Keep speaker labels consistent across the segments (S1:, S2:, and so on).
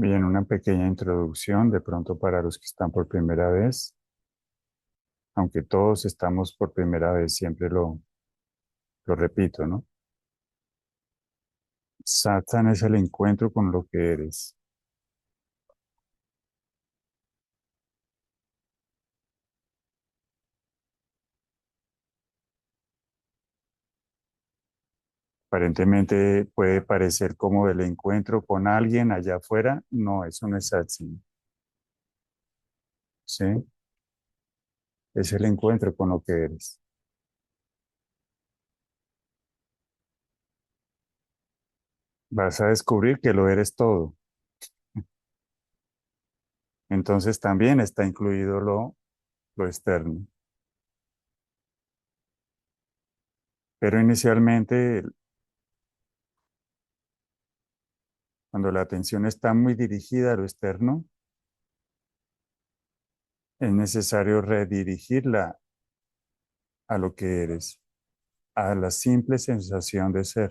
S1: Bien, una pequeña introducción de pronto para los que están por primera vez, aunque todos estamos por primera vez, siempre lo repito, ¿no? Satsang es el encuentro con lo que eres. Aparentemente puede parecer como el encuentro con alguien allá afuera. No, eso no es satsang, ¿sí? Es el encuentro con lo que eres. Vas a descubrir que lo eres todo. Entonces también está incluido lo externo. Pero inicialmente, cuando la atención está muy dirigida a lo externo, es necesario redirigirla a lo que eres, a la simple sensación de ser.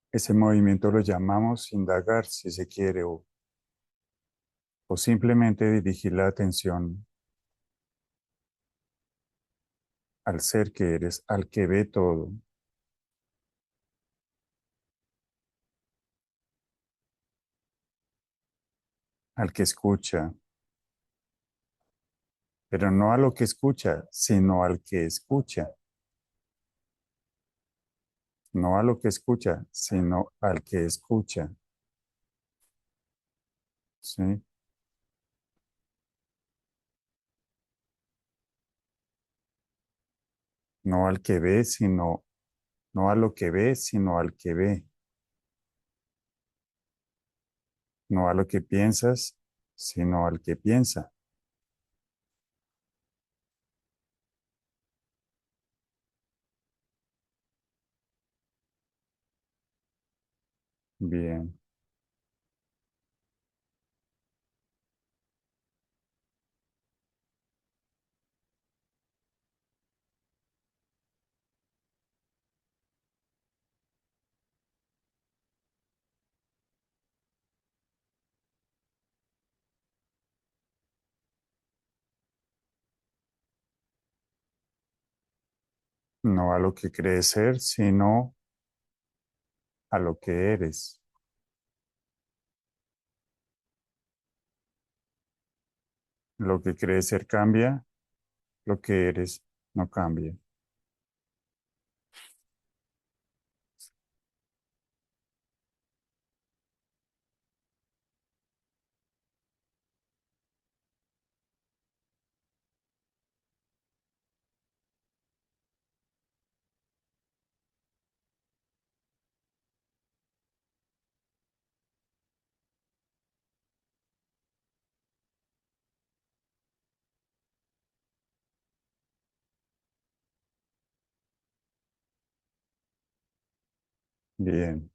S1: Ese movimiento lo llamamos indagar, si se quiere, o simplemente dirigir la atención al ser que eres, al que ve todo, al que escucha, pero no a lo que escucha, sino al que escucha, no a lo que escucha, sino al que escucha, ¿sí? No al que ve, sino, no a lo que ve, sino al que ve, no a lo que piensas, sino al que piensa. Bien, no a lo que crees ser, sino a lo que eres. Lo que crees ser cambia, lo que eres no cambia. Bien,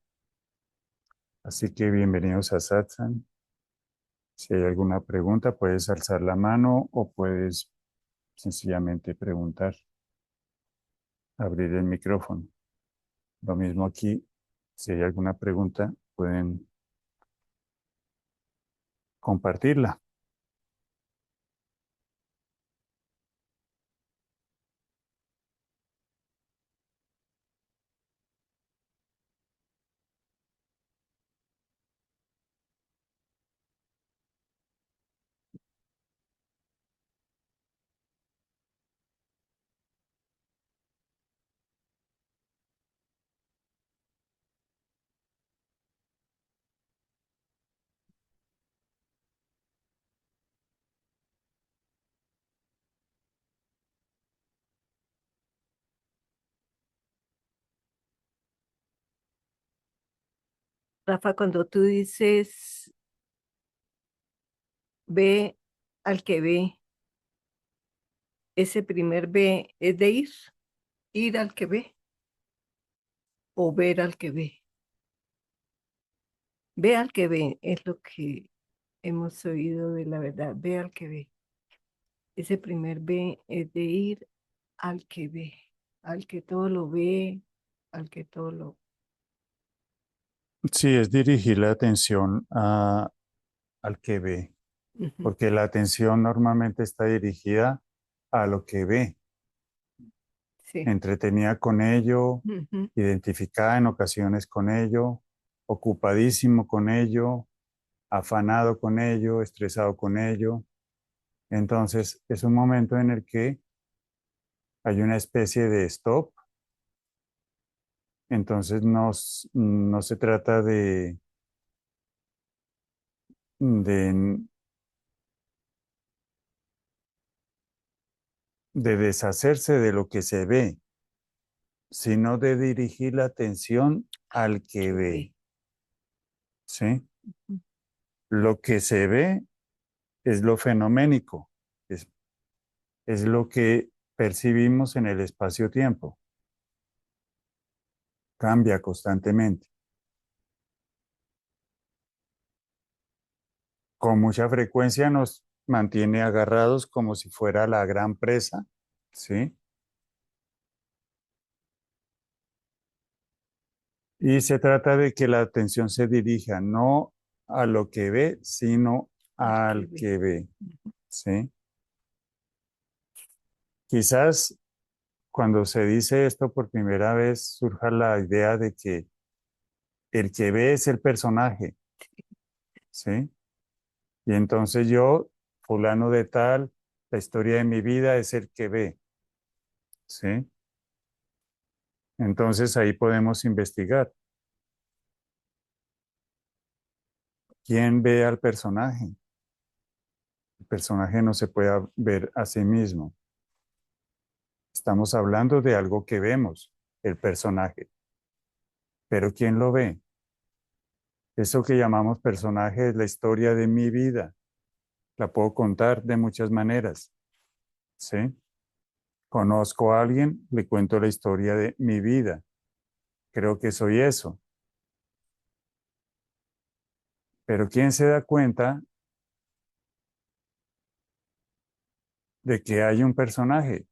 S1: así que bienvenidos a Satsang. Si hay alguna pregunta, puedes alzar la mano o puedes sencillamente preguntar, abrir el micrófono. Lo mismo aquí, si hay alguna pregunta, pueden compartirla.
S2: Rafa, cuando tú dices ve al que ve, ese primer ve es de ir al que ve. o ver al que ve. Ve al que ve, es lo que hemos oído de la verdad. Ve al que ve. Ese primer ve es de ir al que ve, al que todo lo ve, al que todo lo...
S1: Sí, es dirigir la atención al que ve,
S2: Ujú.
S1: porque la atención normalmente está dirigida a lo que ve,
S2: Sí.
S1: entretenida con ello,
S2: Ujú.
S1: identificada en ocasiones con ello, ocupadísimo con ello, afanado con ello, estresado con ello. Entonces, es un momento en el que hay una especie de stop. Entonces, no se trata de, de deshacerse de lo que se ve, sino de dirigir la atención al que
S2: Que
S1: ve,
S2: ve.
S1: ¿sí?
S2: Ujú.
S1: Lo que se ve es lo fenoménico, es, es lo que percibimos en el espacio-tiempo, cambia constantemente. Con mucha frecuencia nos mantiene agarrados como si fuera la gran presa, ¿sí? Y se trata de que la atención se dirija no a lo que ve, sino
S2: Al que
S1: al
S2: ve.
S1: que ve, ¿sí? Quizás cuando se dice esto por primera vez surja la idea de que el que ve es el personaje, ¿sí? Y entonces yo, fulano de tal, la historia de mi vida es el que ve, ¿sí? Entonces ahí podemos investigar. ¿Quién ve al personaje? El personaje no se puede ver a sí mismo. Estamos hablando de algo que vemos, el personaje. Pero ¿quién lo ve? Eso que llamamos personaje es la historia de mi vida. La puedo contar de muchas maneras, ¿sí? Conozco a alguien, le cuento la historia de mi vida. Creo que soy eso. Pero ¿quién se da cuenta de que hay un personaje?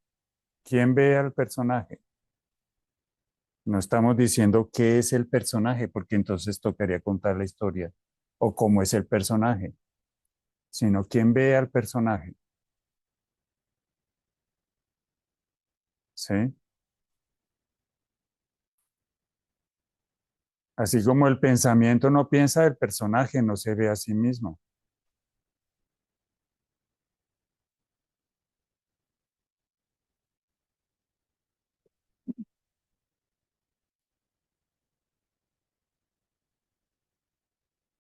S1: ¿Quién ve al personaje? No estamos diciendo qué es el personaje, porque entonces tocaría contar la historia o cómo es el personaje, sino quién ve al personaje, ¿sí? Así como el pensamiento no piensa, el personaje no se ve a sí mismo.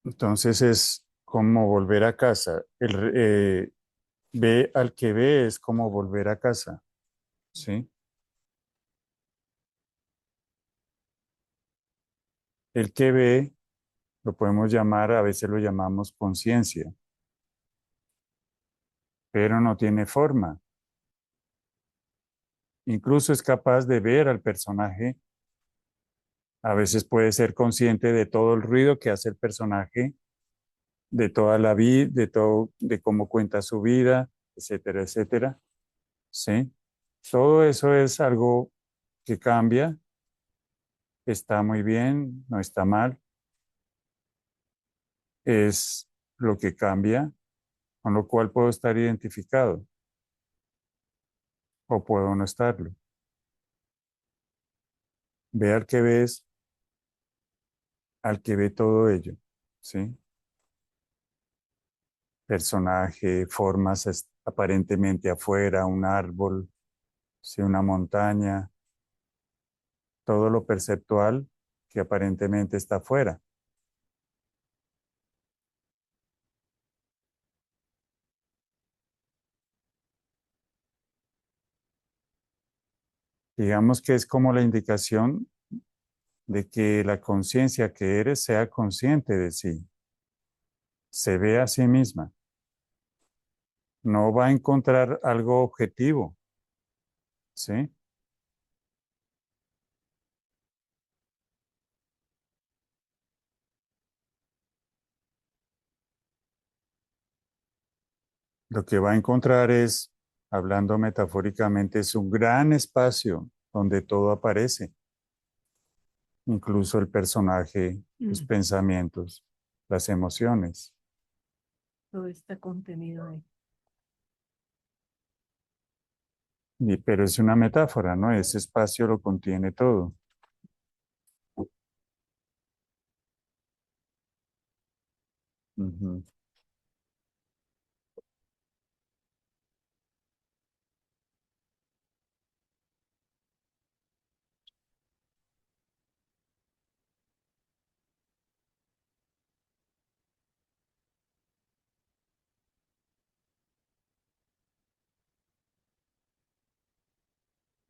S1: Entonces es como volver a casa. Ve al que ve es como volver a casa, ¿sí? El que ve lo podemos llamar, a veces lo llamamos conciencia, pero no tiene forma. Incluso es capaz de ver al personaje. A veces puede ser consciente de todo el ruido que hace el personaje, de toda la vida, de todo, de cómo cuenta su vida, etcétera, etcétera. ¿Sí? Todo eso es algo que cambia, está muy bien, no está mal, es lo que cambia, con lo cual puedo estar identificado o puedo no estarlo. Ve al que ves, al que ve todo ello, ¿sí? Personaje, formas aparentemente afuera, un árbol, ¿sí? Una montaña, todo lo perceptual que aparentemente está afuera. Digamos que es como la indicación de que la conciencia que eres sea consciente de sí, se ve a sí misma, no va a encontrar algo objetivo, ¿sí? Lo que va a encontrar es, hablando metafóricamente, es un gran espacio donde todo aparece, incluso el personaje, los
S2: Mm,
S1: pensamientos, las emociones.
S2: todo está contenido ahí.
S1: Pero es una metáfora, ¿no? Ese espacio lo contiene todo. Ujú.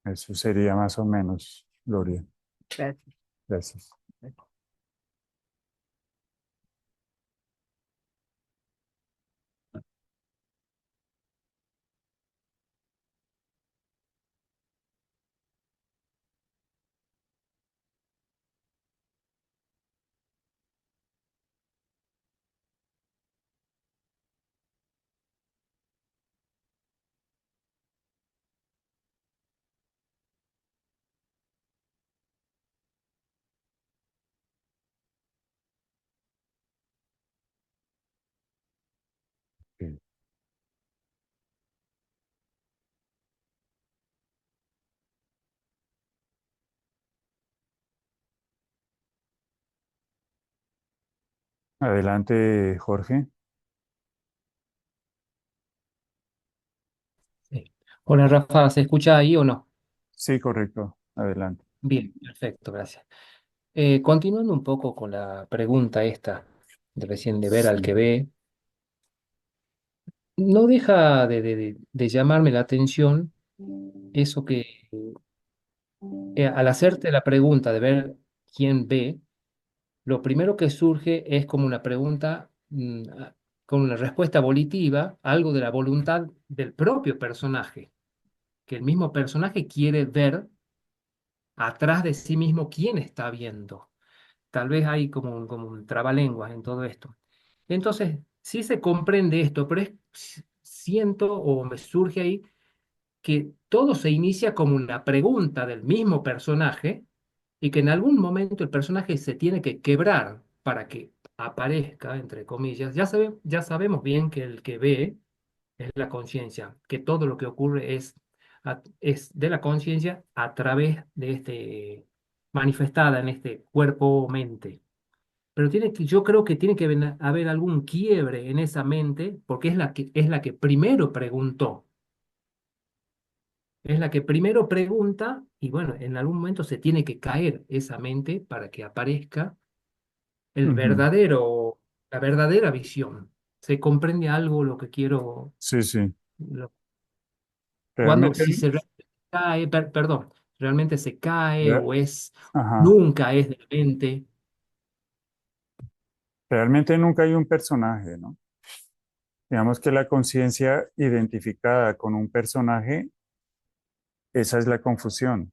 S1: Eso sería más o menos, Gloria.
S2: Gracias.
S1: Gracias. Ok. Adelante, Jorge.
S3: Sí. Hola Rafa, ¿se escucha ahí o no?
S1: Sí, correcto. Adelante.
S3: Bien, perfecto, gracias. Continuando un poco con la pregunta esta de recién de ver al que
S1: Sí.
S3: ve, no deja de llamarme la atención eso que al hacerte la pregunta de ver quién ve, lo primero que surge es como una pregunta con una respuesta volitiva, algo de la voluntad del propio personaje, que el mismo personaje quiere ver atrás de sí mismo quién está viendo. Tal vez hay como un trabalenguas en todo esto. Entonces, sí se comprende esto, pero siento o me surge ahí que todo se inicia como una pregunta del mismo personaje y que en algún momento el personaje se tiene que quebrar para que aparezca, entre comillas. Ya sabemos bien que el que ve es la conciencia, que todo lo que ocurre es de la conciencia a través de manifestada en este cuerpo-mente. Pero yo creo que tiene que haber algún quiebre en esa mente, porque es la que primero preguntó, es la que primero pregunta, y bueno, en algún momento se tiene que caer esa mente para que aparezca el
S1: Ujú.
S3: la verdadera visión. ¿Se comprende algo lo que quiero,
S1: Sí, sí.
S3: lo- cuando,
S1: Realmente,
S3: si se cae, perdón, realmente se cae
S1: re-
S3: o
S1: ajá.
S3: nunca es de la mente?
S1: Realmente nunca hay un personaje, ¿no? Digamos que la conciencia identificada con un personaje, esa es la confusión,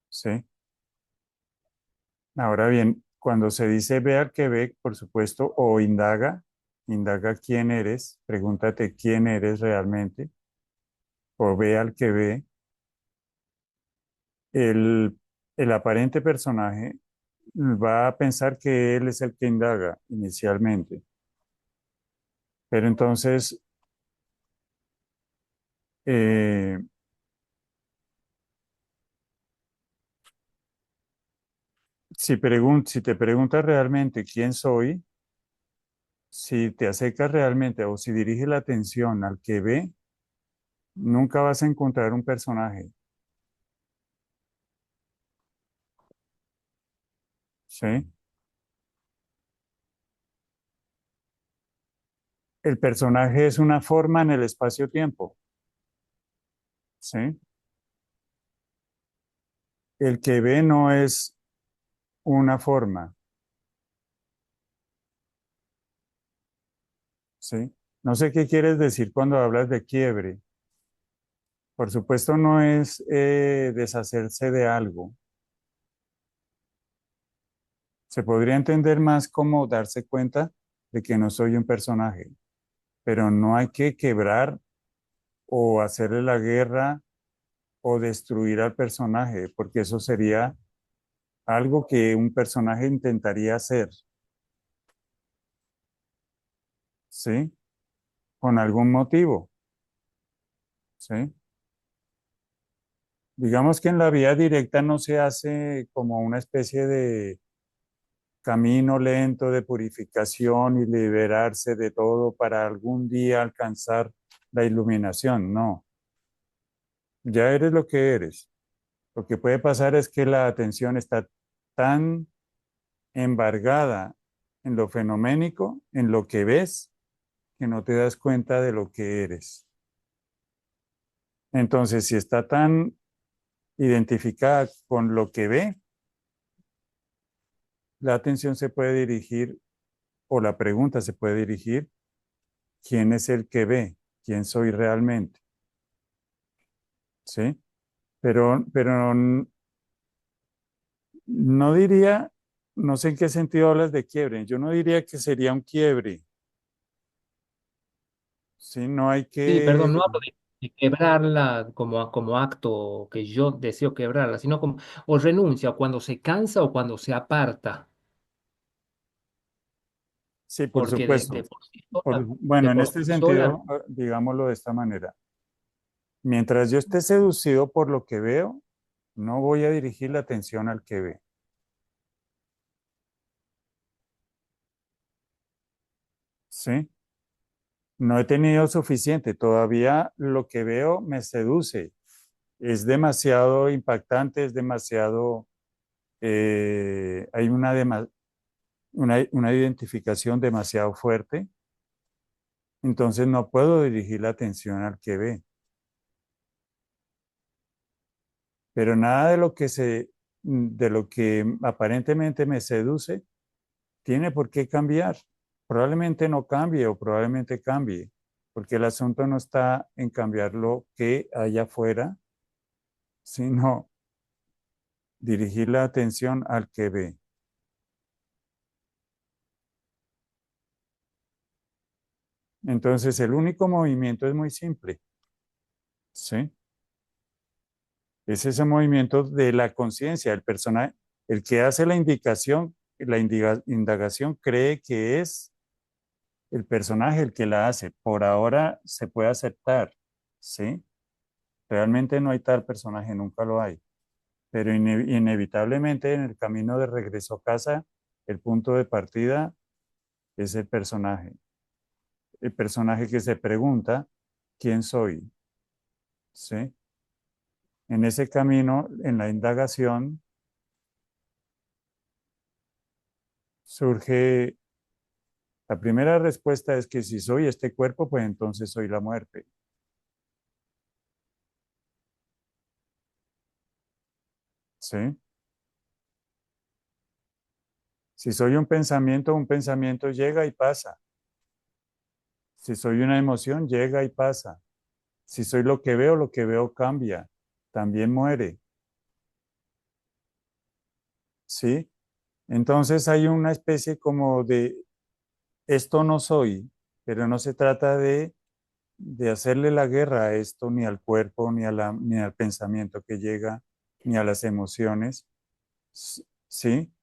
S1: ¿sí? Ahora bien, cuando se dice ve al que ve, por supuesto, o indaga, indaga quién eres, pregúntate quién eres realmente, o ve al que ve, el, el aparente personaje va a pensar que él es el que indaga inicialmente, pero entonces, eh, si te preguntas realmente quién soy, si te acercas realmente o si diriges la atención al que ve, nunca vas a encontrar un personaje, ¿sí? El personaje es una forma en el espacio-tiempo, ¿sí? El que ve no es una forma, ¿sí? No sé qué quieres decir cuando hablas de quiebre. Por supuesto, no es deshacerse de algo. Se podría entender más como darse cuenta de que no soy un personaje. pero no hay que quebrar o hacerle la guerra o destruir al personaje, porque eso sería algo que un personaje intentaría hacer, ¿sí? Con algún motivo, ¿sí? Digamos que en la vía directa no se hace como una especie de camino lento de purificación y liberarse de todo para algún día alcanzar la iluminación, no, ya eres lo que eres. Lo que puede pasar es que la atención está tan embargada en lo fenoménico, en lo que ves, que no te das cuenta de lo que eres. Entonces, si está tan identificada con lo que ve, la atención se puede dirigir o la pregunta se puede dirigir, ¿quién es el que ve? ¿Quién soy realmente? ¿Sí? Pero no diría, no sé en qué sentido hablas de quiebre, yo no diría que sería un quiebre, ¿sí? No hay
S3: Sí,
S1: que,
S3: perdón, no hablo de quebrarla como acto que yo deseo quebrarla, sino como o renuncia, o cuando se cansa o cuando se aparta,
S1: sí, por
S3: porque
S1: supuesto. Bueno,
S3: de
S1: en
S3: por
S1: este
S3: sí sola,
S1: sentido, digámoslo de esta manera. Mientras yo esté seducido por lo que veo, no voy a dirigir la atención al que ve, ¿sí? No he tenido suficiente, todavía lo que veo me seduce, es demasiado impactante, es demasiado, hay una identificación demasiado fuerte, entonces no puedo dirigir la atención al que ve, pero nada de lo que aparentemente me seduce tiene por qué cambiar. Probablemente no cambie o probablemente cambie, porque el asunto no está en cambiar lo que hay afuera, sino dirigir la atención al que ve. Entonces, el único movimiento es muy simple, ¿sí? Es ese movimiento de la conciencia. El personaje, el que hace la indicación, indagación cree que es el personaje el que la hace. Por ahora se puede aceptar, ¿sí? Realmente no hay tal personaje, nunca lo hay. Pero inevitablemente en el camino de regreso a casa, el punto de partida es el personaje. El personaje que se pregunta, ¿quién soy? ¿Sí? En ese camino, en la indagación, surge, la primera respuesta es que si soy este cuerpo, pues entonces soy la muerte. ¿Sí? Si soy un pensamiento llega y pasa. Si soy una emoción, llega y pasa. Si soy lo que veo cambia. También muere. ¿Sí? Entonces hay una especie como de esto no soy, pero no se trata de hacerle la guerra a esto, ni al cuerpo, ni al pensamiento que llega, ni a las emociones. ¿Sí?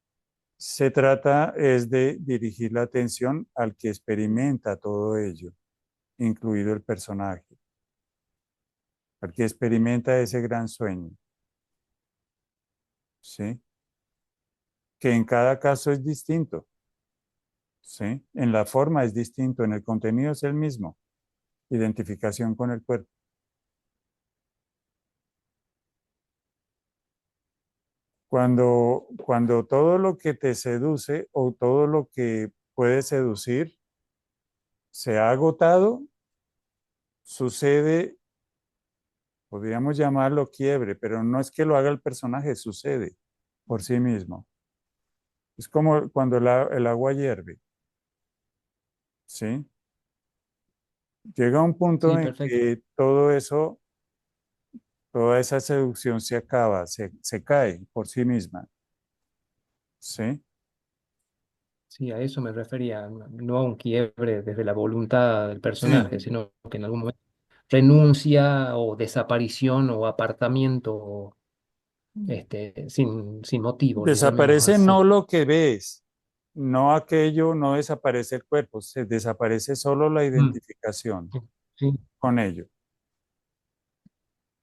S1: Se trata es de dirigir la atención al que experimenta todo ello, incluido el personaje, al que experimenta ese gran sueño, ¿sí? Que en cada caso es distinto, ¿sí? En la forma es distinto, en el contenido es el mismo, identificación con el cuerpo. Cuando todo lo que te seduce o todo lo que puede seducir se ha agotado, sucede, podríamos llamarlo quiebre, pero no es que lo haga el personaje, sucede por sí mismo. Es como cuando el agua hierve, ¿sí? Llega un punto
S3: sí,
S1: en
S3: perfecto.
S1: que todo eso, toda esa seducción se acaba, se cae por sí misma, ¿sí?
S3: Sí, a eso me refería, no a un quiebre desde la voluntad del
S1: Sí,
S3: personaje, sino que en algún momento renuncia o desaparición o apartamiento sin motivo, le llamemos
S1: desaparece
S3: así.
S1: no lo que ves, no aquello, no desaparece el cuerpo, se desaparece solo la
S3: Mm,
S1: identificación
S3: sí,
S1: con ello.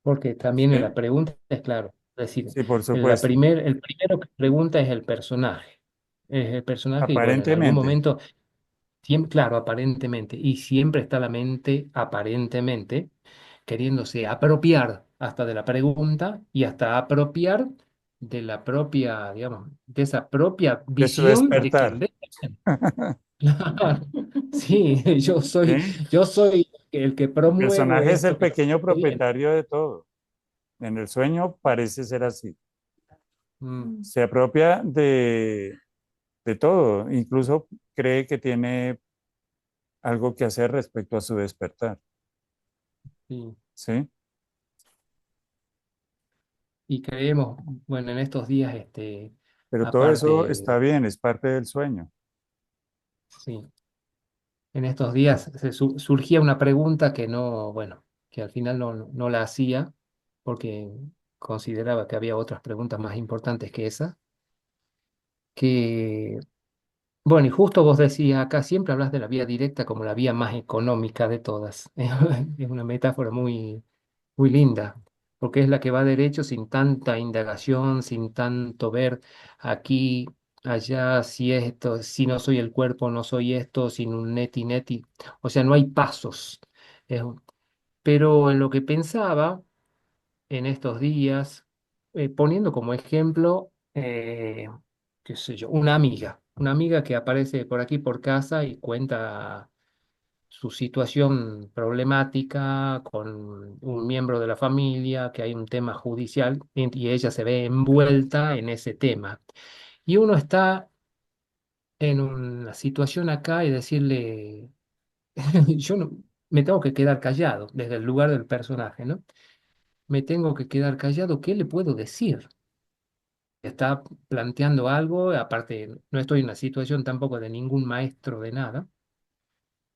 S3: porque también en la
S1: Sí,
S3: pregunta es claro, es decir,
S1: sí, por supuesto.
S3: el primero que pregunta es el personaje. Es el personaje y bueno, en algún
S1: Aparentemente,
S3: momento, claro, aparentemente, y siempre está la mente aparentemente queriéndose apropiar hasta de la pregunta y hasta apropiar de la propia, digamos, de esa propia
S1: de su
S3: visión de quien
S1: despertar.
S3: ve. Claro, sí,
S1: ¿Sí?
S3: yo soy el que
S1: El
S3: promuevo
S1: personaje es el
S3: esto que
S1: pequeño
S3: está bien.
S1: propietario de todo. En el sueño parece ser así.
S3: Mm,
S1: Se apropia de todo, incluso cree que tiene algo que hacer respecto a su despertar.
S3: sí.
S1: ¿Sí?
S3: Y creemos, bueno, en estos días,
S1: Pero todo eso está
S3: aparte,
S1: bien, es parte del sueño.
S3: sí, en estos días surgía una pregunta que no, bueno, que al final no la hacía porque consideraba que había otras preguntas más importantes que esa, que, bueno, y justo vos decías acá, siempre hablas de la vía directa como la vía más económica de todas. Es una metáfora muy linda, porque es la que va derecho sin tanta indagación, sin tanto ver aquí, allá, si esto, si no soy el cuerpo, no soy esto, sin un neti neti. O sea, no hay pasos. Es pero en lo que pensaba en estos días, poniendo como ejemplo, qué sé yo, una amiga que aparece por aquí por casa y cuenta su situación problemática con un miembro de la familia, que hay un tema judicial y ella se ve envuelta en ese tema. Y uno está en una situación acá y decirle, yo no, me tengo que quedar callado desde el lugar del personaje, ¿no? Me tengo que quedar callado, ¿qué le puedo decir? Está planteando algo, aparte no estoy en una situación tampoco de ningún maestro de nada,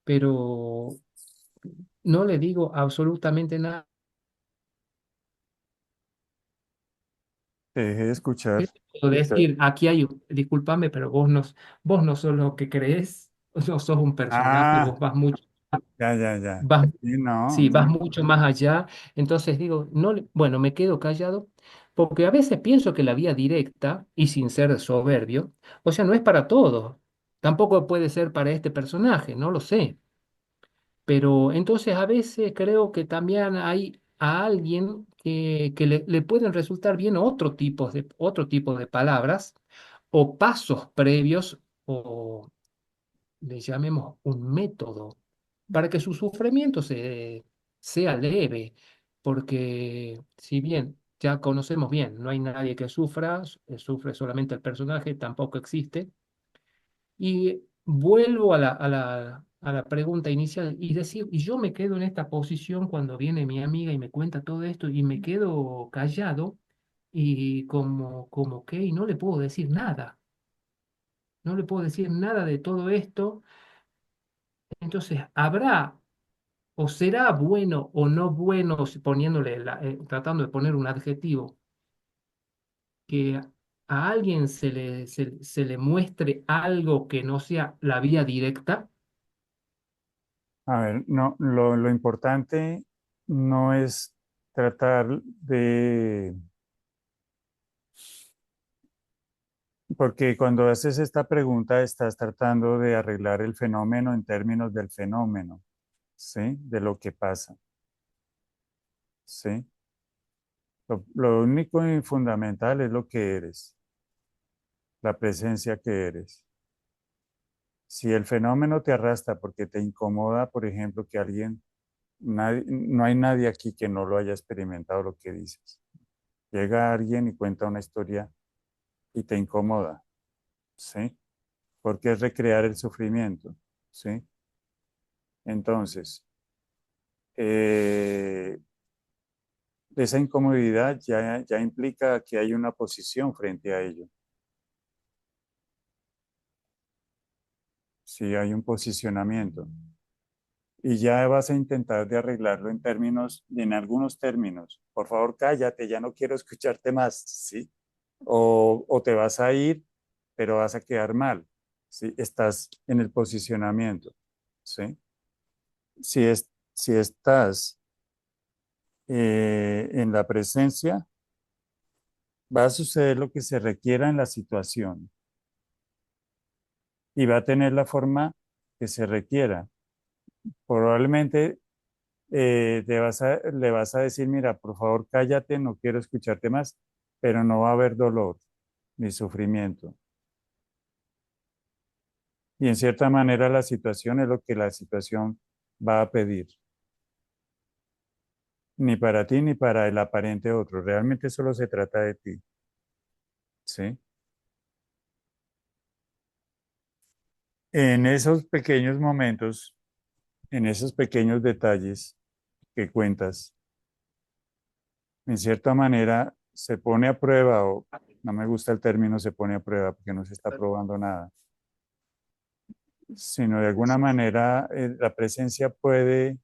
S3: pero no le digo absolutamente nada.
S1: Te dejé de escuchar,
S3: ¿Qué te puedo
S1: Víctor.
S3: decir? Aquí hay, discúlpame, pero vos no sos lo que crees, no sos un personaje,
S1: Ah,
S3: vos vas mucho,
S1: ya, ya, ya.
S3: vas,
S1: Sí, no,
S3: sí,
S1: no.
S3: vas mucho más allá. Entonces digo, no, bueno, me quedo callado, porque a veces pienso que la vía directa, y sin ser soberbio, o sea, no es para todos, tampoco puede ser para este personaje, no lo sé. Pero entonces a veces creo que también hay a alguien que le pueden resultar bien otro tipo de palabras o pasos previos o le llamemos un método para que su sufrimiento sea leve. Porque si bien ya conocemos bien, no hay nadie que sufra, sufre solamente el personaje, tampoco existe. Y vuelvo a la pregunta inicial y decir, y yo me quedo en esta posición cuando viene mi amiga y me cuenta todo esto y me quedo callado y como que y no le puedo decir nada, no le puedo decir nada de todo esto. Entonces, ¿habrá o será bueno o no bueno, si poniéndole tratando de poner un adjetivo, que a alguien se le muestre algo que no sea la vía directa?
S1: A ver, no, lo importante no es tratar de, porque cuando haces esta pregunta estás tratando de arreglar el fenómeno en términos del fenómeno, ¿sí? De lo que pasa, ¿sí? Lo único y fundamental es lo que eres, la presencia que eres. Si el fenómeno te arrastra porque te incomoda, por ejemplo, que alguien, no hay nadie aquí que no lo haya experimentado lo que dices. Llega alguien y cuenta una historia y te incomoda, ¿sí? Porque es recrear el sufrimiento, ¿sí? Entonces, eh, esa incomodidad ya implica que hay una posición frente a ello. si hay un posicionamiento. Y ya vas a intentar de arreglarlo en términos, en algunos términos. Por favor, cállate, ya no quiero escucharte más, ¿sí? O te vas a ir, pero vas a quedar mal, ¿sí? Estás en el posicionamiento, ¿sí? Si estás en la presencia, va a suceder lo que se requiera en la situación y va a tener la forma que se requiera. Probablemente le vas a decir, mira, por favor, cállate, no quiero escucharte más, pero no va a haber dolor ni sufrimiento. Y en cierta manera la situación es lo que la situación va a pedir. Ni para ti ni para el aparente otro. Realmente solo se trata de ti. ¿Sí? En esos pequeños momentos, en esos pequeños detalles que cuentas, en cierta manera se pone a prueba, o no me gusta el término se pone a prueba porque no se está probando nada, sino de alguna manera la presencia puede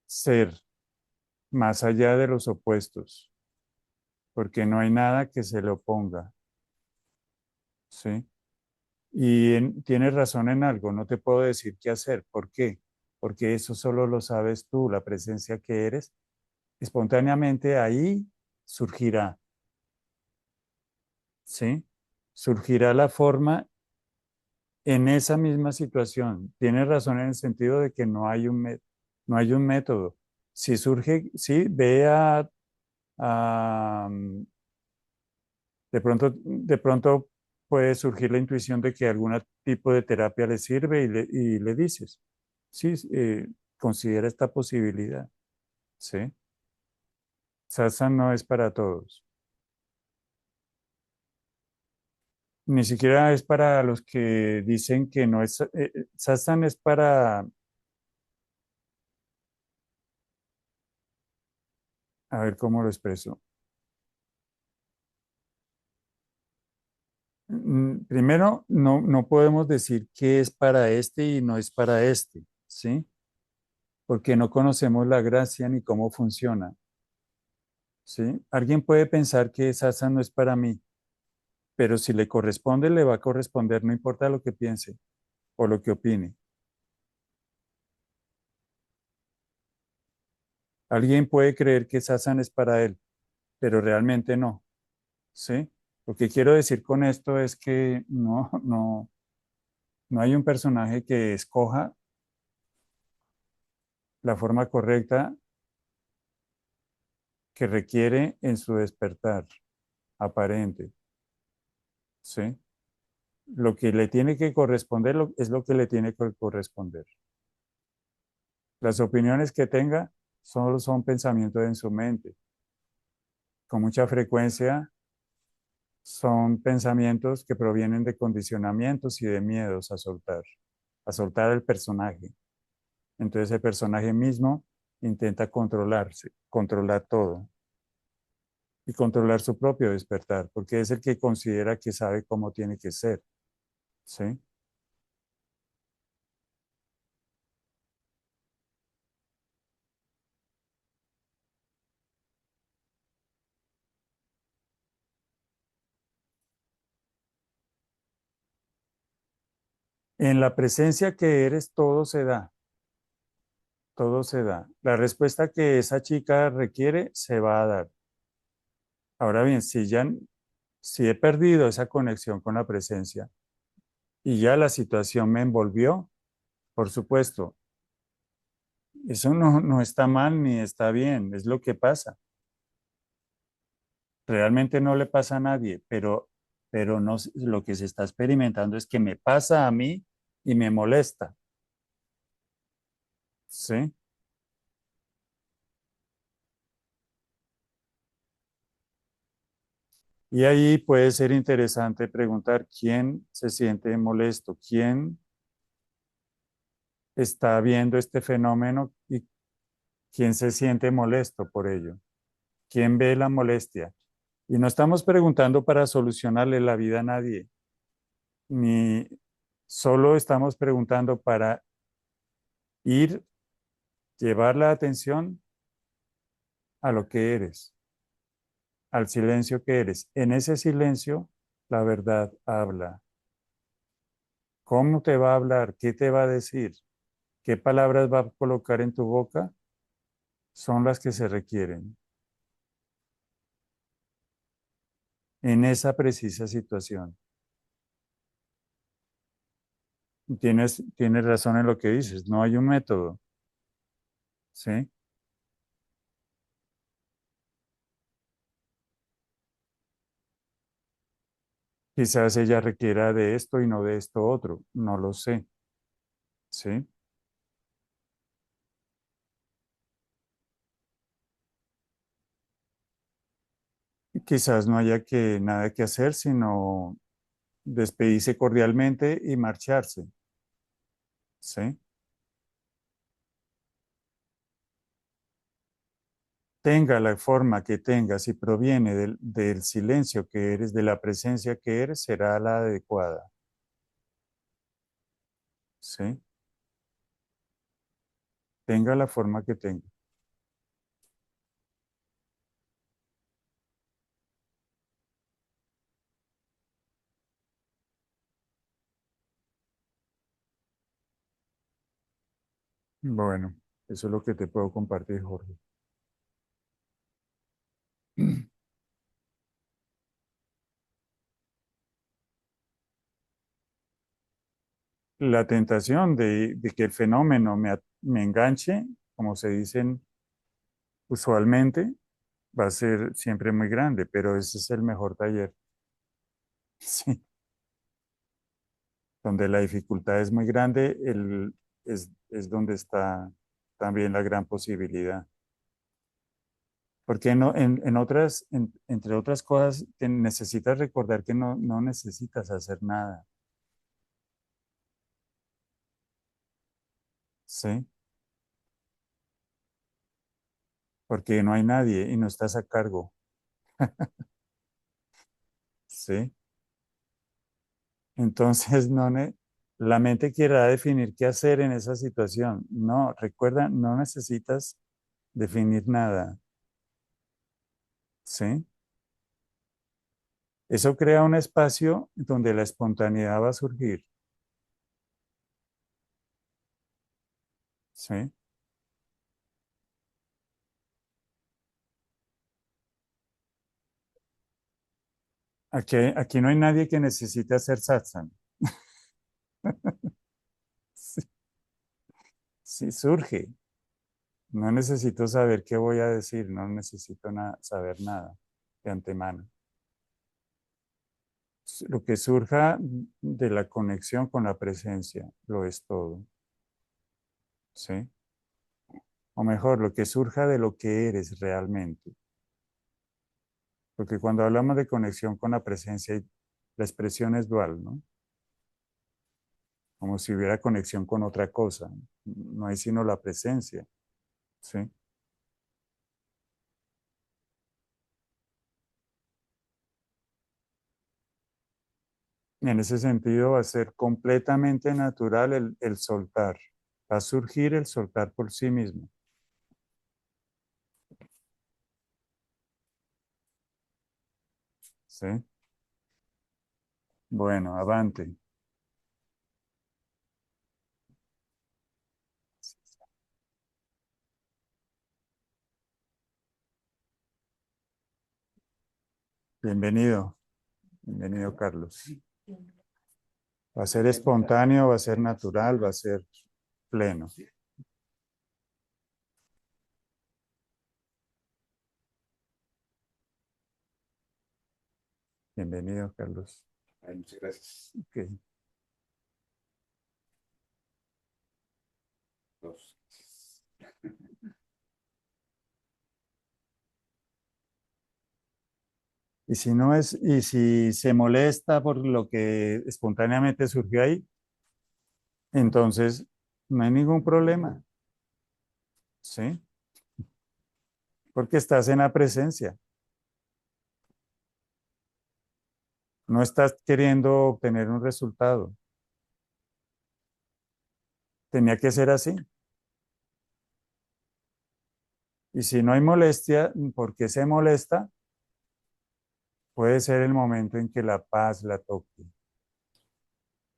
S1: ser más allá de los opuestos, porque no hay nada que se le oponga, ¿sí? Y tienes razón en algo, no te puedo decir qué hacer. ¿Por qué? Porque eso solo lo sabes tú, la presencia que eres. Espontáneamente ahí surgirá, ¿sí? Surgirá la forma en esa misma situación. Tienes razón en el sentido de que no hay un método. Si surge, sí, a, de pronto puede surgir la intuición de que algún tipo de terapia le sirve y le dices, sí, considera esta posibilidad, ¿sí? Satsang no es para todos. Ni siquiera es para los que dicen que no es, satsang es para, a ver cómo lo expreso. Primero, no podemos decir qué es para este y no es para este, ¿sí? Porque no conocemos la gracia ni cómo funciona, ¿sí? Alguien puede pensar que satsang no es para mí, pero si le corresponde, le va a corresponder, no importa lo que piense o lo que opine. Alguien puede creer que satsang es para él, pero realmente no, ¿sí? Lo que quiero decir con esto es que no hay un personaje que escoja la forma correcta que requiere en su despertar aparente, ¿sí? Lo que le tiene que corresponder es lo que le tiene que corresponder. Las opiniones que tenga solo son pensamientos en su mente. Con mucha frecuencia son pensamientos que provienen de condicionamientos y de miedos a soltar el personaje. Entonces el personaje mismo intenta controlarse, controlar todo y controlar su propio despertar, porque es el que considera que sabe cómo tiene que ser, ¿sí? En la presencia que eres, todo se da, todo se da. La respuesta que esa chica requiere se va a dar. Ahora bien, si he perdido esa conexión con la presencia y ya la situación me envolvió, por supuesto, eso no está mal ni está bien, es lo que pasa. Realmente no le pasa a nadie, pero no, lo que se está experimentando es que me pasa a mí y me molesta, ¿sí? Y ahí puede ser interesante preguntar quién se siente molesto, quién está viendo este fenómeno quién se siente molesto por ello, quién ve la molestia. Y no estamos preguntando para solucionarle la vida a nadie, ni solo estamos preguntando para ir, llevar la atención a lo que eres, al silencio que eres. En ese silencio, la verdad habla. ¿Cómo te va a hablar? ¿Qué te va a decir? ¿Qué palabras va a colocar en tu boca? Son las que se requieren en esa precisa situación. Tienes razón en lo que dices, no hay un método, ¿sí? Quizás ella requiera de esto y no de esto otro, no lo sé, ¿sí? Quizás no haya nada que hacer, sino despedirse cordialmente y marcharse, ¿sí? Tenga la forma que tenga, si proviene del silencio que eres, de la presencia que eres, será la adecuada, ¿sí? Tenga la forma que tenga. Bueno, eso es lo que te puedo compartir, Jorge. La tentación de que el fenómeno me enganche, como se dicen usualmente, va a ser siempre muy grande, pero ese es el mejor taller, sí, donde la dificultad es muy grande, es donde está también la gran posibilidad. Porque no, entre otras cosas, necesitas recordar que no necesitas hacer nada, ¿sí? Porque no hay nadie y no estás a cargo, ¿sí? Entonces, la mente quiera definir qué hacer en esa situación. No, recuerda, no necesitas definir nada, ¿sí? Eso crea un espacio donde la espontaneidad va a surgir, ¿sí? Aquí no hay nadie que necesite hacer satsang. Sí, sí, surge. No necesito saber qué voy a decir, no necesito saber nada de antemano. Lo que surja de la conexión con la presencia, lo es todo, ¿sí? O mejor, lo que surja de lo que eres realmente. Porque cuando hablamos de conexión con la presencia, la expresión es dual, ¿no? Como si hubiera conexión con otra cosa. No hay sino la presencia, ¿sí? Y en ese sentido va a ser completamente natural el soltar. Va a surgir el soltar por sí mismo, ¿sí? Bueno, avante. Bienvenido, bienvenido Carlos. Va a ser espontáneo, va a ser natural, va a ser pleno. Bienvenido Carlos.
S4: Ay, muchas gracias.
S1: Ok.
S4: Dos.
S1: Y si se molesta por lo que espontáneamente surgió ahí, entonces no hay ningún problema, ¿sí? Porque estás en la presencia. No estás queriendo obtener un resultado. Tenía que ser así. Y si no hay molestia, ¿por qué se molesta? Puede ser el momento en que la paz la toque,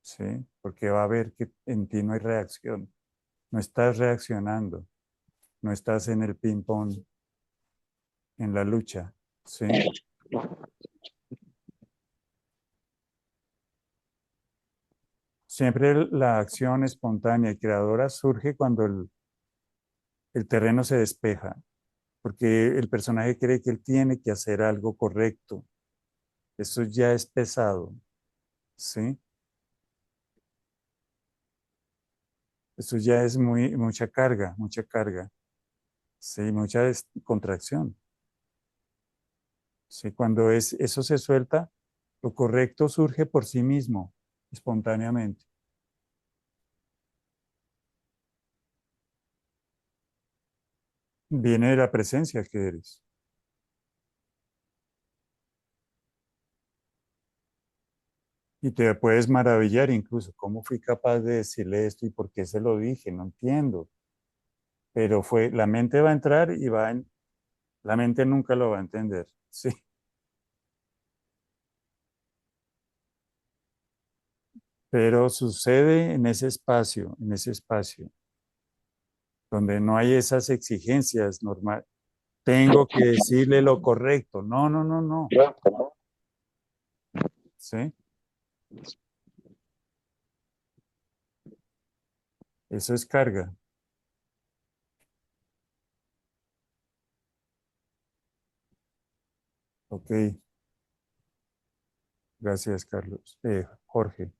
S1: ¿sí? Porque va a ver que en ti no hay reacción. No estás reaccionando. No estás en el ping-pong, en la lucha, ¿sí? Siempre la acción espontánea y creadora surge cuando el terreno se despeja, porque el personaje cree que él tiene que hacer algo correcto. Eso ya es pesado, ¿sí? Eso ya es mucha carga, ¿sí? Mucha contracción. ¿Sí? Cuando eso se suelta, lo correcto surge por sí mismo, espontáneamente. Viene de la presencia que eres. Y te puedes maravillar incluso, ¿cómo fui capaz de decirle esto y por qué se lo dije? No entiendo. Pero la mente va a entrar y la mente nunca lo va a entender. Sí, pero sucede en ese espacio, donde no hay esas exigencias normales. Tengo que decirle lo correcto. No, no, no, no. Sí, eso es carga. Ok, gracias, Carlos. Jorge.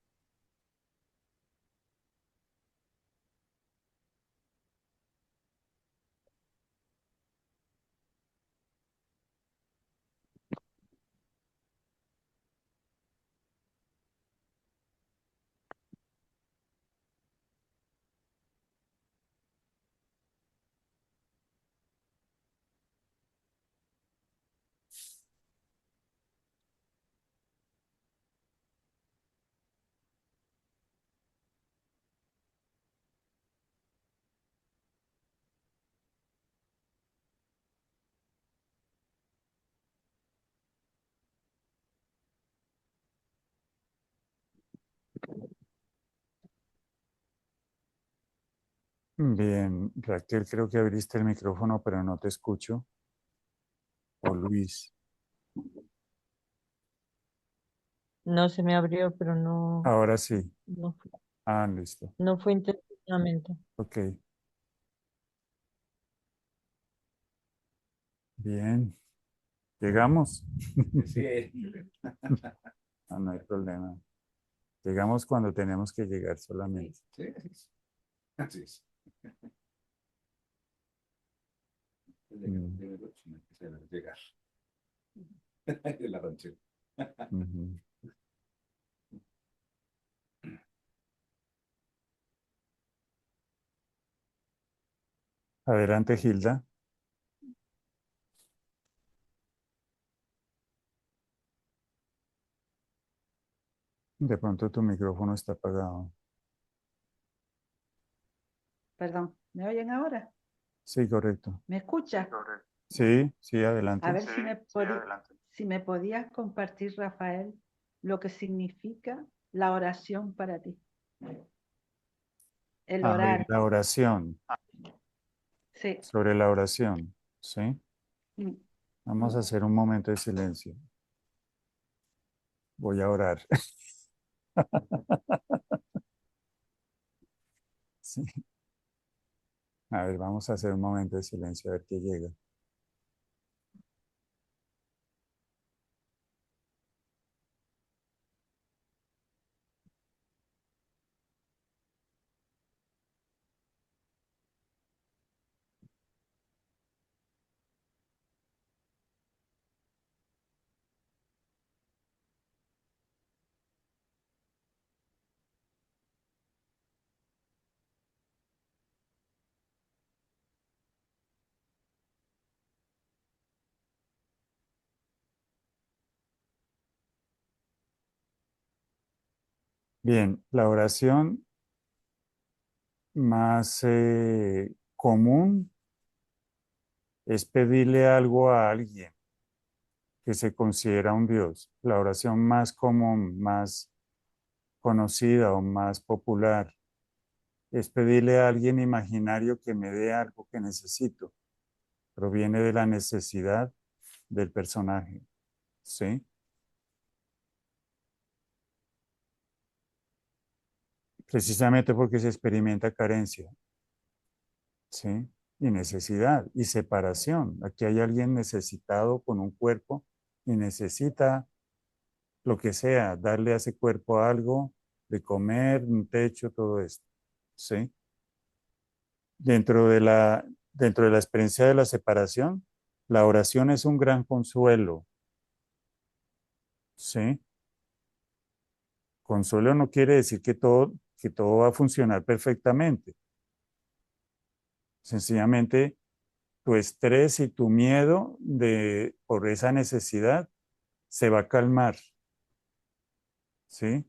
S1: Bien, Raquel, creo que abriste el micrófono, pero no te escucho. O Luis.
S4: No se me abrió, pero no,
S1: Ahora sí.
S4: no,
S1: Ah, listo.
S4: no fue intencionalmente.
S1: Ok, bien. ¿Llegamos?
S5: Sí.
S1: Ah, no hay problema. Llegamos cuando tenemos que llegar solamente.
S5: Sí, así es.
S1: Mm,
S5: Llegar. De la ranchera.
S1: ujú. Adelante, Gilda. De pronto tu micrófono está apagado.
S6: Perdón, ¿me oyen ahora?
S1: Sí, correcto.
S6: ¿Me escucha?
S1: Sí, sí,
S6: A
S1: adelante.
S6: ver si me podías compartir, Rafael, lo que significa la oración para ti. El
S1: Ah,
S6: orar.
S1: la oración,
S6: Sí.
S1: sobre la oración, ¿sí?
S6: Mm.
S1: Vamos a hacer un momento de silencio. Voy a orar. Sí. A ver, vamos a hacer un momento de silencio a ver qué llega. Bien, la oración más común es pedirle algo a alguien que se considera un Dios. La oración más común, más conocida o más popular es pedirle a alguien imaginario que me dé algo que necesito. Proviene de la necesidad del personaje, ¿sí? Precisamente porque se experimenta carencia, ¿sí? Y necesidad y separación. Aquí hay alguien necesitado con un cuerpo y necesita lo que sea, darle a ese cuerpo algo de comer, un techo, todo esto, ¿sí? Dentro de la experiencia de la separación, la oración es un gran consuelo, ¿sí? Consuelo no quiere decir que todo va a funcionar perfectamente. Sencillamente, tu estrés y tu miedo por esa necesidad se va a calmar, ¿sí?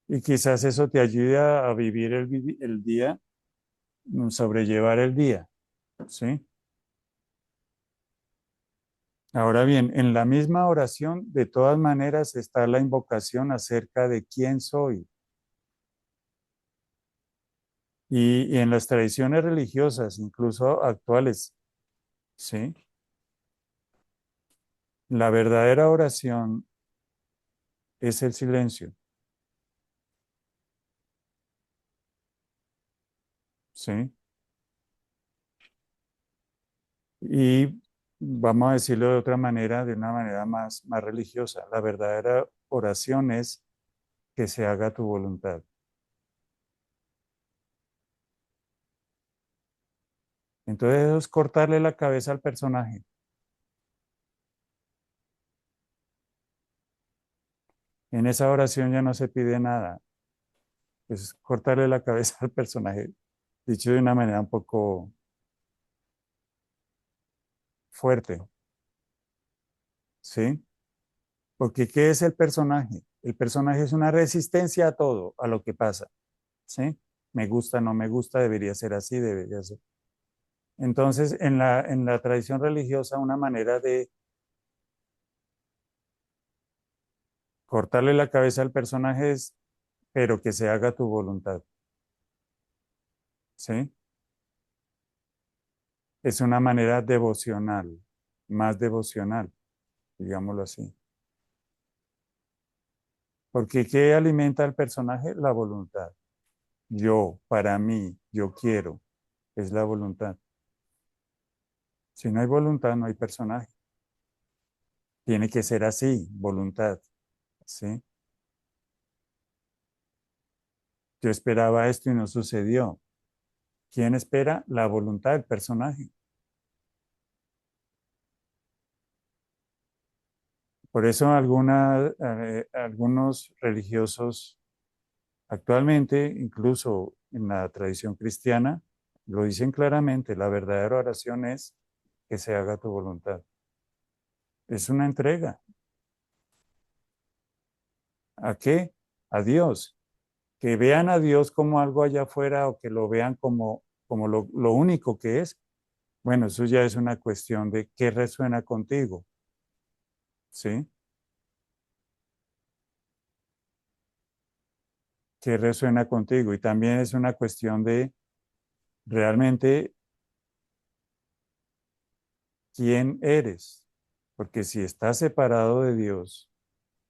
S1: Y quizás eso te ayude a vivir el día, sobrellevar el día, ¿sí? Ahora bien, en la misma oración, de todas maneras, está la invocación acerca de quién soy. Y en las tradiciones religiosas, incluso actuales, ¿sí? La verdadera oración es el silencio, ¿sí? Y vamos a decirlo de otra manera, de una manera más religiosa. La verdadera oración es que se haga tu voluntad. Entonces eso es cortarle la cabeza al personaje. En esa oración ya no se pide nada. Es cortarle la cabeza al personaje, dicho de una manera un poco fuerte, ¿sí? Porque ¿qué es el personaje? El personaje es una resistencia a todo, a lo que pasa, ¿sí? Me gusta, no me gusta, debería ser así, debería ser. Entonces, en la tradición religiosa, una manera de cortarle la cabeza al personaje es, pero que se haga tu voluntad, ¿sí? Es una manera devocional, más devocional, digámoslo así. Porque ¿qué alimenta al personaje? La voluntad. Yo, para mí, yo quiero, es la voluntad. Si no hay voluntad, no hay personaje. Tiene que ser así, voluntad, ¿sí? Yo esperaba esto y no sucedió. ¿Quién espera? La voluntad del personaje. Por eso algunos religiosos actualmente, incluso en la tradición cristiana, lo dicen claramente, la verdadera oración es que se haga tu voluntad. Es una entrega. ¿A qué? A Dios. Que vean a Dios como algo allá afuera o que lo vean como lo único que es. Bueno, eso ya es una cuestión de qué resuena contigo, ¿sí? ¿Qué resuena contigo? Y también es una cuestión de realmente quién eres. Porque si estás separado de Dios,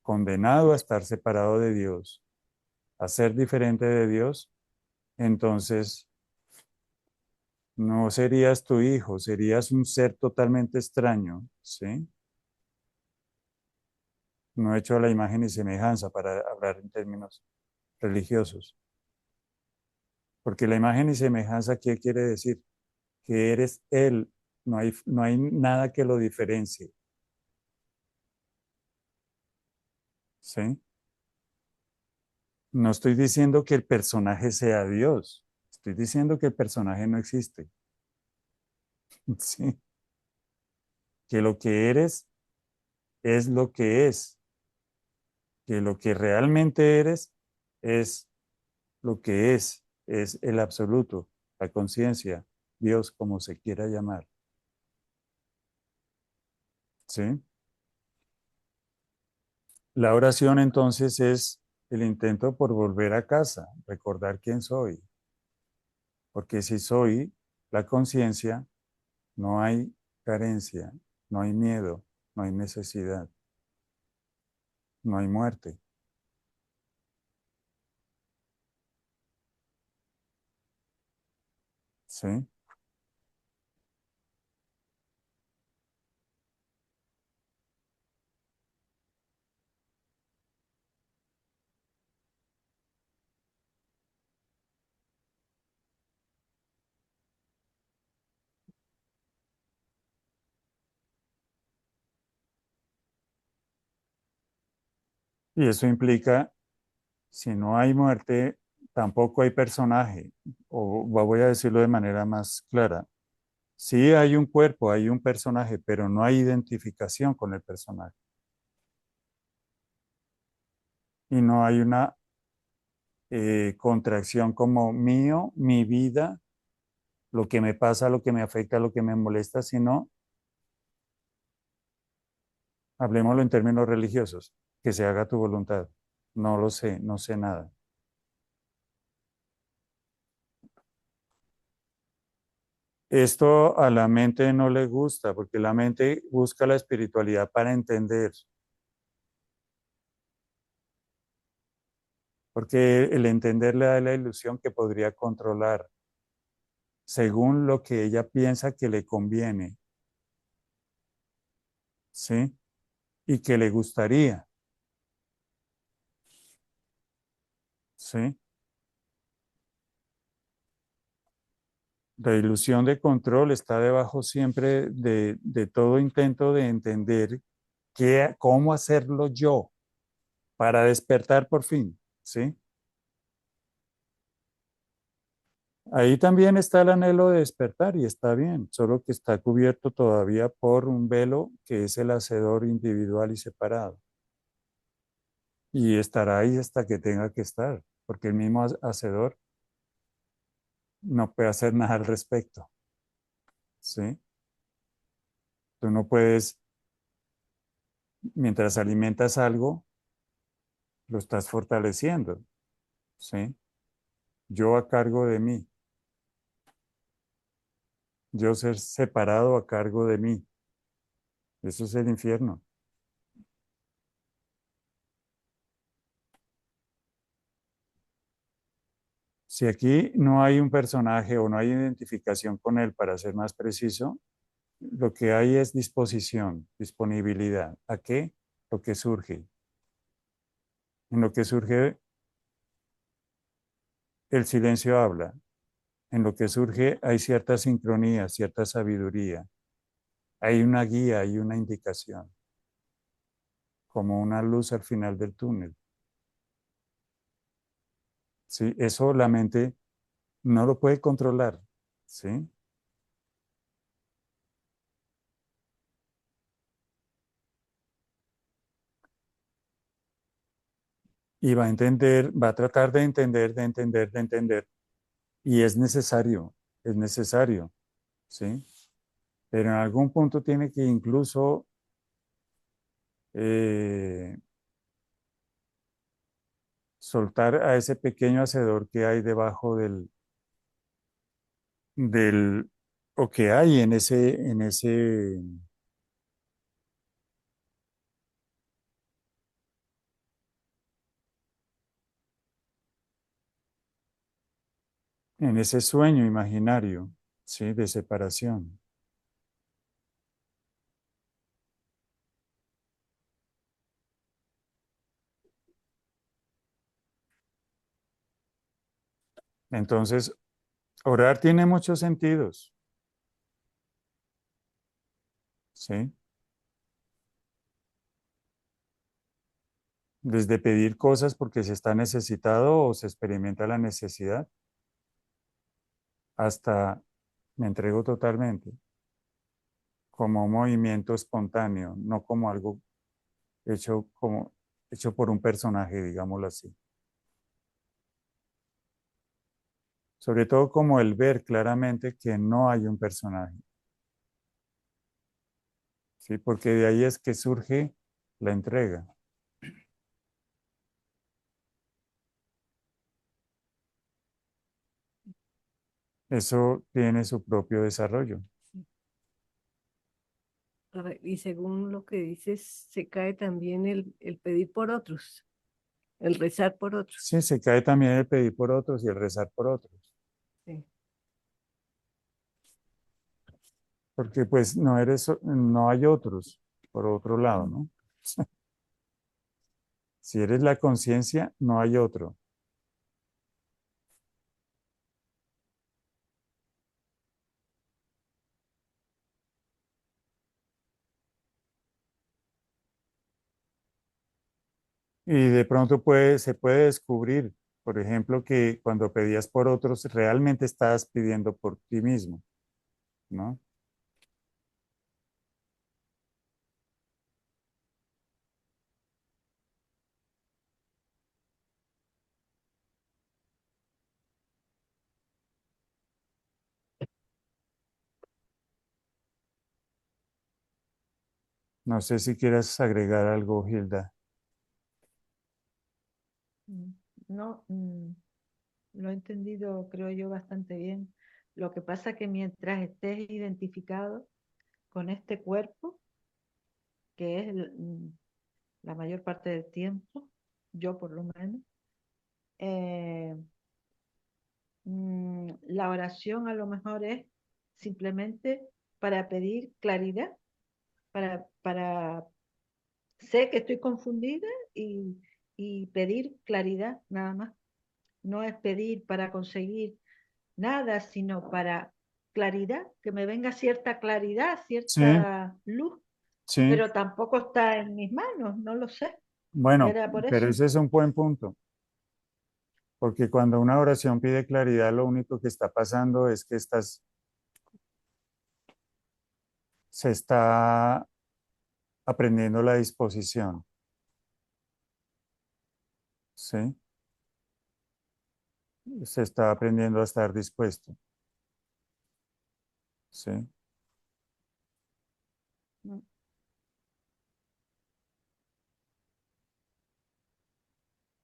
S1: condenado a estar separado de Dios, a ser diferente de Dios, entonces no serías tu hijo, serías un ser totalmente extraño, ¿sí? No hecho a la imagen y semejanza para hablar en términos religiosos. Porque la imagen y semejanza, ¿qué quiere decir? Que eres Él, no hay nada que lo diferencie, ¿sí? No estoy diciendo que el personaje sea Dios, estoy diciendo que el personaje no existe, ¿sí? Que lo que eres es lo que es, que lo que realmente eres es lo que es el absoluto, la conciencia, Dios, como se quiera llamar. ¿Sí? La oración entonces es el intento por volver a casa, recordar quién soy. Porque si soy la conciencia, no hay carencia, no hay miedo, no hay necesidad, no hay muerte. ¿Sí? Y eso implica, si no hay muerte, tampoco hay personaje. O voy a decirlo de manera más clara. Sí hay un cuerpo, hay un personaje, pero no hay identificación con el personaje. Y no hay una contracción como mío, mi vida, lo que me pasa, lo que me afecta, lo que me molesta, sino, hablemoslo en términos religiosos, que se haga tu voluntad. No lo sé, no sé nada. Esto a la mente no le gusta, porque la mente busca la espiritualidad para entender, porque el entender le da la ilusión que podría controlar según lo que ella piensa que le conviene, ¿sí? Y que le gustaría, ¿sí? La ilusión de control está debajo siempre de todo intento de entender cómo hacerlo yo para despertar por fin, ¿sí? Ahí también está el anhelo de despertar y está bien, solo que está cubierto todavía por un velo que es el hacedor individual y separado. Y estará ahí hasta que tenga que estar, porque el mismo hacedor no puede hacer nada al respecto, ¿sí? Tú no puedes, mientras alimentas algo, lo estás fortaleciendo, ¿sí? Yo a cargo de mí, yo ser separado a cargo de mí. Eso es el infierno. Si aquí no hay un personaje o no hay identificación con él, para ser más preciso, lo que hay es disposición, disponibilidad. ¿A qué? Lo que surge. En lo que surge, el silencio habla. En lo que surge hay cierta sincronía, cierta sabiduría. Hay una guía, hay una indicación, como una luz al final del túnel. ¿Sí? Eso la mente no lo puede controlar. ¿Sí? Y va a entender, va a tratar de entender, de entender, de entender. Y es necesario, ¿sí? Pero en algún punto tiene que incluso eh, soltar a ese pequeño hacedor que hay debajo del o que hay en ese sueño imaginario, ¿sí? De separación. Entonces, orar tiene muchos sentidos, ¿sí? Desde pedir cosas porque se está necesitado o se experimenta la necesidad, hasta me entrego totalmente, como un movimiento espontáneo, no como algo hecho como hecho por un personaje, digámoslo así. Sobre todo como el ver claramente que no hay un personaje, ¿sí? Porque de ahí es que surge la entrega. Eso tiene su propio desarrollo.
S2: Y según lo que dices, se cae también el pedir por otros, el rezar por otros.
S1: Sí, se cae también el pedir por otros y el rezar por otros.
S2: Sí.
S1: Porque pues no eres, no hay otros, por otro lado, ¿no? Si eres la conciencia, no hay otro. Y de pronto se puede descubrir, por ejemplo, que cuando pedías por otros, realmente estabas pidiendo por ti mismo, ¿no? No sé si quieras agregar algo, Hilda.
S6: Mm, No, lo he entendido, creo yo, bastante bien. Lo que pasa es que mientras estés identificado con este cuerpo, que es la mayor parte del tiempo, yo por lo menos, eh, la oración a lo mejor es simplemente para pedir claridad, para sé que estoy confundida y, y pedir claridad nada más. No es pedir para conseguir nada, sino para claridad, que me venga cierta claridad,
S1: Sí,
S6: cierta luz,
S1: sí.
S6: pero tampoco está en mis manos, no lo sé.
S1: Bueno,
S6: Era por
S1: pero
S6: eso.
S1: ese es un buen punto, porque cuando una oración pide claridad, lo único que está pasando es que se está aprendiendo la disposición, ¿sí? Se está aprendiendo a estar dispuesto, ¿sí?
S6: Mm,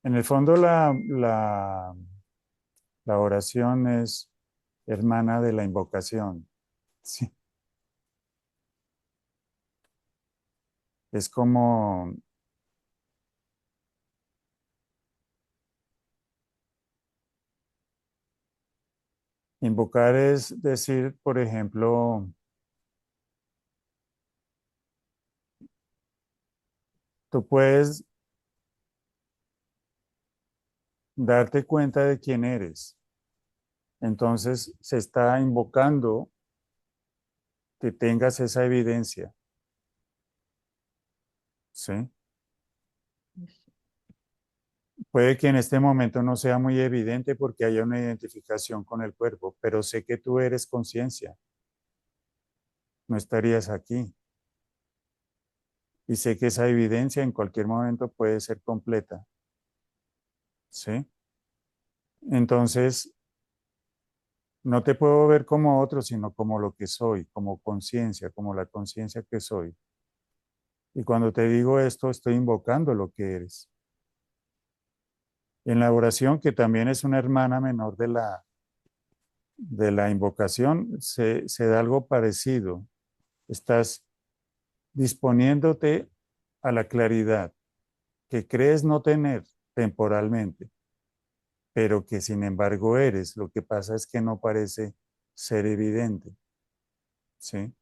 S1: En el fondo, la oración es hermana de la invocación, ¿sí? Es como invocar es decir, por ejemplo, tú puedes darte cuenta de quién eres. Entonces se está invocando que tengas esa evidencia, ¿sí?
S6: eso.
S1: Puede que en este momento no sea muy evidente porque haya una identificación con el cuerpo, pero sé que tú eres conciencia, no estarías aquí. Y sé que esa evidencia en cualquier momento puede ser completa, ¿sí? Entonces, no te puedo ver como otro, sino como lo que soy, como conciencia, como la conciencia que soy. Y cuando te digo esto, estoy invocando lo que eres. En la oración, que también es una hermana menor de la invocación, se da algo parecido. Estás disponiéndote a la claridad que crees no tener temporalmente, pero que sin embargo eres. Lo que pasa es que no parece ser evidente, ¿sí?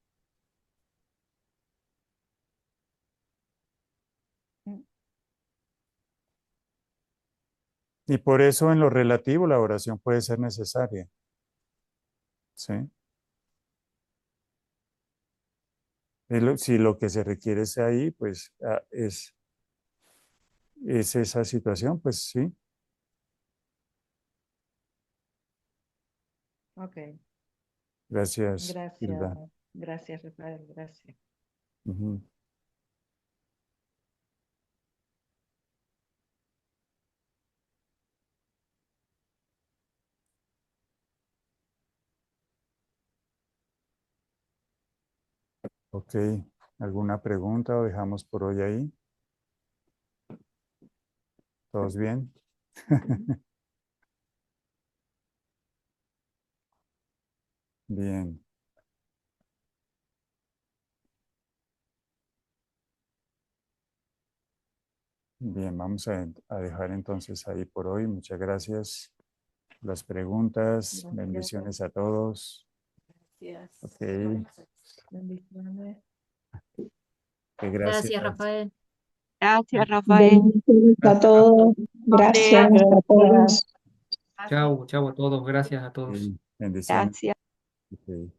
S6: Mm,
S1: Y por eso en lo relativo la oración puede ser necesaria, ¿sí? Si lo que se requiere es ahí, pues es esa situación, pues sí.
S6: Ok,
S1: Gracias,
S6: gracias,
S1: Hilda.
S6: gracias, Rafael, gracias.
S1: Ujú. Ok, ¿alguna pregunta o dejamos por hoy ahí? ¿Todos bien? Bien. Bien, vamos a dejar entonces ahí por hoy. Muchas gracias. Las preguntas,
S6: Gracias.
S1: bendiciones a todos.
S2: Gracias.
S1: Ok,
S6: Bendiciones.
S1: que
S7: Gracias,
S1: gracias.
S7: Rafael.
S8: Gracias, Rafael.
S9: Bendiciones a todos. Gracias a todos.
S3: Chau, chau a todos. Gracias a todos.
S1: Ok, bendiciones.
S8: Gracias.
S1: Ok.